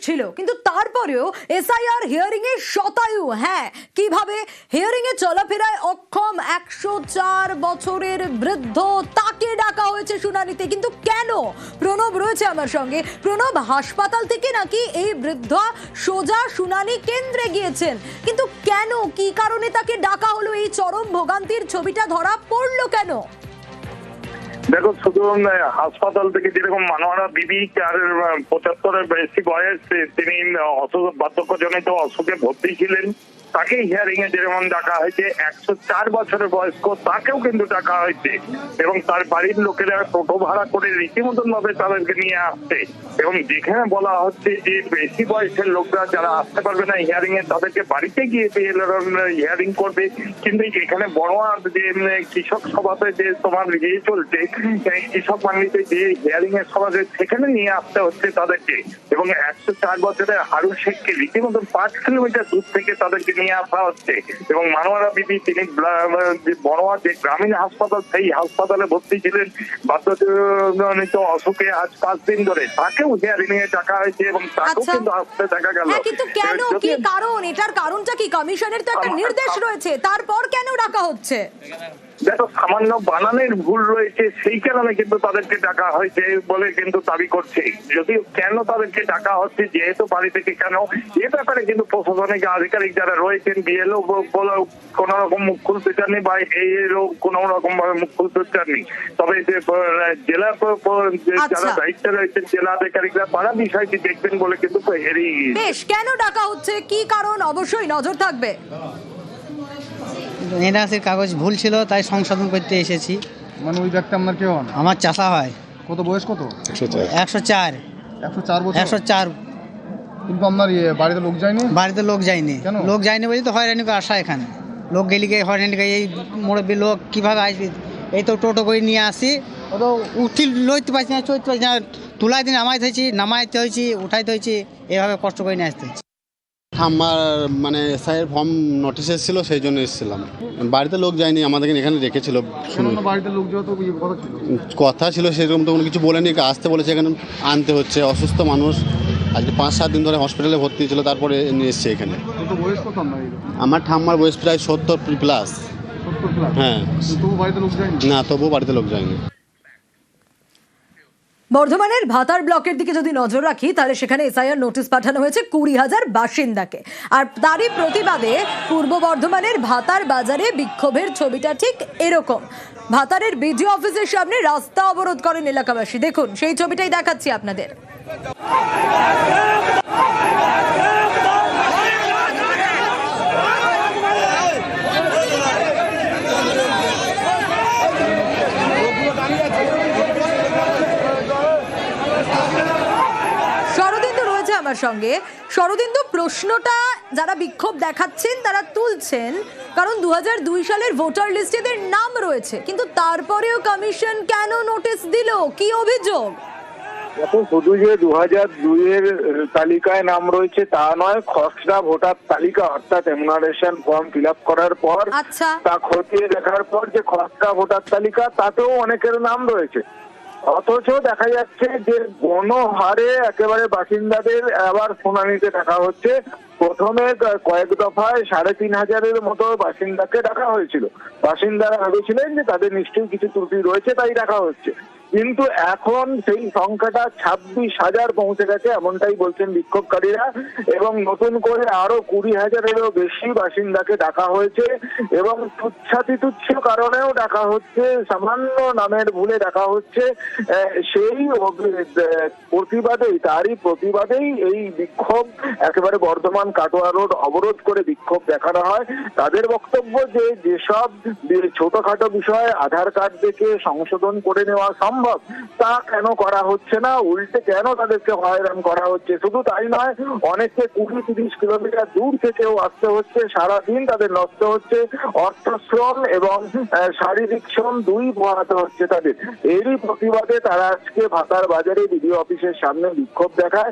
ছিল, কিন্তু তারপরেও এসআইআর হিয়ারিং এ শতায়ু। হ্যাঁ, কিভাবে হিয়ারিং এ চলাফেরায় অক্ষম 104 বছরের বৃদ্ধ, তাকে ডাকা হয়েছে শুনানিতে। কিন্তু কেন? প্রণব রয়েছে আমার সঙ্গে। প্রণব, হাসপাতাল থেকে নাকি এই বৃদ্ধা সোজা শুনানি কেন্দ্রে গিয়েছেন, কিন্তু কেন, কি কারণে তাকে ডাকা হলো? এই চরম ভোগান্তির ছবিটা ধরা পড়লো কেন? দেখো, শুধু হাসপাতাল থেকে যেরকম মানোয়ারা বিবি, যার 75-এর বেশি বয়স, তিনি বার্ধক্যজনিত অসুখে ভর্তি ছিলেন, তাকে হিয়ারিং এ যেমন ডাকা হয়েছে, 104 বছরের বয়স্ক তাকেও কিন্তু ডাকা হয়েছে। এবং তার বাড়ির লোকেরা টোটো ভাড়া করে রীতিমতন ভাবে তাদেরকে নিয়ে আসছে। এবং যেখানে বলা হচ্ছে যে বেশি বয়সের লোকরা যারা আসতে পারবে না হিয়ারিং এ, তাদেরকে বাড়িতে গিয়ে হিয়ারিং করবে। কিন্তু এখানে বড়োয়া যে কৃষক সভাতে যে তোমার ইয়ে চলছে, কৃষক বাঙালিতে যে হিয়ারিং এর সভা, সেখানে নিয়ে আসতে হচ্ছে তাদেরকে। এবং 104 বছরের হারু শেখকে রীতিমতন 5 কিলোমিটার দূর থেকে তাদেরকে নিয়ে আসা হচ্ছে। এবং মানোয়ারা বিবি, তিনি বড়োয়া যে গ্রামীণ হাসপাতাল, সেই হাসপাতালে ভর্তি ছিলেন বার্ধক্যজনিত অসুখে আজ 5 দিন ধরে, তাকেও হিয়ারিং এ ডাকা হয়েছে এবং তাকেও কিন্তু আসতে দেখা গেল। কিন্তু কেন, কি কারণ? এটার কারণটা কি? কমিশনের তো একটা নির্দেশ রয়েছে, তারপর কেন ডাকা হচ্ছে? দেখো, সামান্য বানানের ভুল রয়েছে, সেই কারণে কিন্তু তাদেরকে ডাকা হয়েছে বলে কিন্তু দাবি করছে। যদিও কেন তাদেরকে ডাকা হচ্ছে, যেহেতু বাড়ি থেকে কেন, এ ব্যাপারে কিন্তু প্রশাসনিক আধিকারিক যারা রয়েছেন, বিএলও কোন রকম মুখ খুলতে চাননি, বা এরও কোন রকম ভাবে মুখ খুলতে চাননি। তবে জেলা যারা দায়িত্বে রয়েছেন, জেলা আধিকারিকরা, তারা বিষয়টি দেখবেন বলে কিন্তু এড়িয়ে গিয়েছে। বেশ, কেন ডাকা হচ্ছে, কি কারণ, অবশ্যই নজর থাকবে। এনআরসির কাগজ ভুল ছিল, তাই সংশোধন করতে এসেছি। মানে ওই ব্যক্তি আপনার কেউ? আমার চাচা হয়। কত বয়স? কত? 104 বছর। 104। কিন্তু আপনার বাড়িতে লোক যায়নি? বাড়িতে লোক যায়নি। লোক যায়নি বলে তো হয়রানি করে আসা। এখানে লোক গেলি গিয়ে হয়রানি করে, এই মুরব্বী লোক কীভাবে আসবে? এই তো টোটো করে নিয়ে আসি, ও তো উঠি লইতে পারছি না, চলতে পারছি না, তুলাই দিন নামাইতে হয়েছি, নামাইতে হয়েছি, উঠাইতে হয়েছি, এভাবে কষ্ট করে নিয়ে আসতে হয়েছে। আমার মানে এসআইয়ের ফর্ম নোটিশ এসেছিল, সেই জন্য এসেছিলাম। বাড়িতে লোক যায়নি, আমাদেরকে এখানে রেখেছিল। বাড়িতে লোক যাওয়া তো কথা ছিল, সেরকম তো কোনো কিছু বলেনি, আসতে বলেছে, এখানে আনতে হচ্ছে। অসুস্থ মানুষ, আজকে 5-7 দিন ধরে হসপিটালে ভর্তি ছিল, তারপরে নিয়ে এসছে এখানে। আমার ঠাম্মার বয়স প্রায় 70+। হ্যাঁ, না, তবুও বাড়িতে লোক যায়নি। বর্ধমানের ভাতার ব্লকের দিকে যদি নজর রাখি, তাহলে সেখানে এসআইআর নোটিশ পাঠানো হয়েছে 20,000 বাসিন্দাকে। আর তারই প্রতিবাদে পূর্ব বর্ধমানের ভাতার বাজারে বিক্ষোভের ছবিটা ঠিক এরকম। ভাতারের বিডিও অফিসের সামনে রাস্তা অবরোধ করেন এলাকাবাসী। দেখুন, সেই ছবিটাই দেখাচ্ছি আপনাদের। আমার সঙ্গে শরদিন্দু, প্রশ্নটা যারা বিক্ষোভ দেখাচ্ছেন তারা তুলছেন, কারণ 2002 সালের ভোটার লিস্টে এদের নাম রয়েছে, কিন্তু তারপরেও কমিশন কেন নোটিশ দিল? কি অভিযোগ? শুধু যে 2002-এর তালিকায় নাম রয়েছে তা নয়, খসড়া ভোটার তালিকা, অর্থাৎ এনুমারেশন ফর্ম ফিল আপ করার পর তা খতিয়ে দেখার পর যে খসড়া ভোটার তালিকা, তাতেও অনেকের নাম রয়েছে। অথচ দেখা যাচ্ছে যে গণহারে একেবারে বাসিন্দাদের আবার শুনানিতে ডাকা হচ্ছে। প্রথমে কয়েক দফায় 3,500-এর মতো বাসিন্দাকে ডাকা হয়েছিল। বাসিন্দারা ভেবেছিলেন যে তাদের নিশ্চয়ই কিছু ত্রুটি রয়েছে, তাই ডাকা হচ্ছে। কিন্তু এখন সেই সংখ্যাটা 26,000 পৌঁছে গেছে, এমনটাই বলছেন বিক্ষোভকারীরা। এবং নতুন করে আরো 20,000-এরও বেশি বাসিন্দাকে ডাকা হয়েছে, এবং তুচ্ছ কারণেও ডাকা হচ্ছে, সামান্য নামের ভুলে ডাকা হচ্ছে। সেই তারই প্রতিবাদেই এই বিক্ষোভ, একেবারে বর্ধমান কাটোয়া রোড অবরোধ করে বিক্ষোভ দেখানো হয়। তাদের বক্তব্য যে যেসব ছোটখাটো বিষয় আধার কার্ড দেখে সংশোধন করে নেওয়া সম্ভব, তা কেন করা হচ্ছে না, উল্টে কেন তাদেরকে হয়রান করা হচ্ছে। শুধু তাই নয়, অনেককে 20-30 কিলোমিটার দূর থেকেও আসতে হচ্ছে, সারাদিন তাদের নষ্ট হচ্ছে, অর্থ শ্রম এবং শারীরিক শ্রম দুই পোহাতে হচ্ছে তাদের। এরই প্রতিবাদে তারা আজকে ভাতার বাজারে বিডিও অফিসের সামনে বিক্ষোভ দেখায়।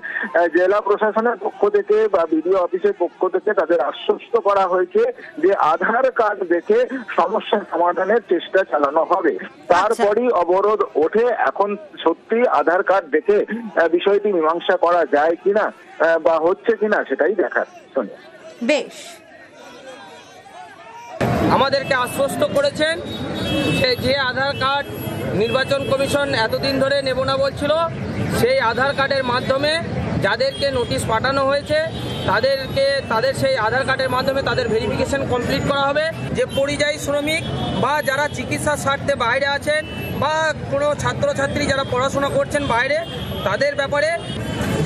জেলা প্রশাসনের পক্ষ থেকে বা বিডিও অফিসের পক্ষ থেকে তাদের আশ্বস্ত করা হয়েছে যে আধার কার্ড দেখে সমস্যা সমাধানের চেষ্টা চালানো হবে। তারপরই অবরোধ ওঠে। উঠে এখন সত্যি আধার কার্ড দেখে বিষয়টি মীমাংসা করা যায় কিনা বা হচ্ছে কিনা সেটাই দেখার। সোনিয়া, বেশ, আমাদেরকে আশ্বস্ত করেছেন যে আধার কার্ড নির্বাচন কমিশন এতদিন ধরে নেব না বলছিল, সেই আধার কার্ডের মাধ্যমে যাদেরকে নোটিশ পাঠানো হয়েছে তাদের সেই আধার কার্ডের মাধ্যমে তাদের ভেরিফিকেশন কমপ্লিট করা হবে। যে পরিযায়ী শ্রমিক বা যারা চিকিৎসার স্বার্থে বাইরে আছেন বা কোনো ছাত্রছাত্রী যারা পড়াশোনা করছেন বাইরে, তাদের ব্যাপারে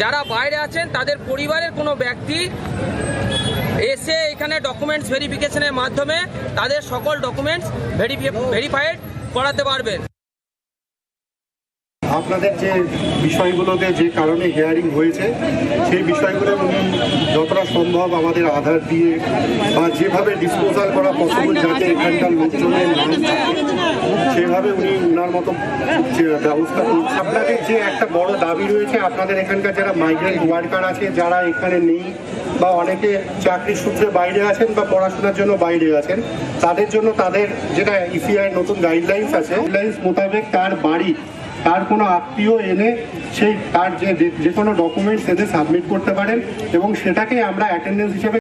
যারা বাইরে আছেন তাদের পরিবারের কোনো ব্যক্তি এসে এখানে ডকুমেন্টস ভেরিফিকেশনের মাধ্যমে তাদের সকল ডকুমেন্টস ভেরিফাইড করাতে পারবেন। আপনাদের যে বিষয়গুলোতে যে কারণে হিয়ারিং হয়েছে সেই বিষয়গুলো উনি যতটা সম্ভব আমাদের আধার দিয়ে বা যেভাবে ডিসপোজাল করা পসিবল যাতে এখানকার লোকজনের নাম থাকে সেভাবে উনি ওনার মতো যে ব্যবস্থা করছে। আপনাদের যে একটা বড় দাবি রয়েছে, আপনাদের এখানকার যারা মাইগ্রেন্ট ওয়ার্কার আছে যারা এখানে নেই বা অনেকে চাকরির সূত্রে বাইরে আছেন বা পড়াশোনার জন্য বাইরে আছেন, তাদের জন্য তাদের যেটা ইসিআই নতুন গাইডলাইন্স আছে, গাইডলাইন্স মোতাবেক তার বাড়ি তার কোনো আত্মীয় এনে সেই তার যে কোনো ডকুমেন্টস এদের সাবমিট করতে পারেন এবং সেটাকে আমরা অ্যাটেন্ডেন্স হিসেবে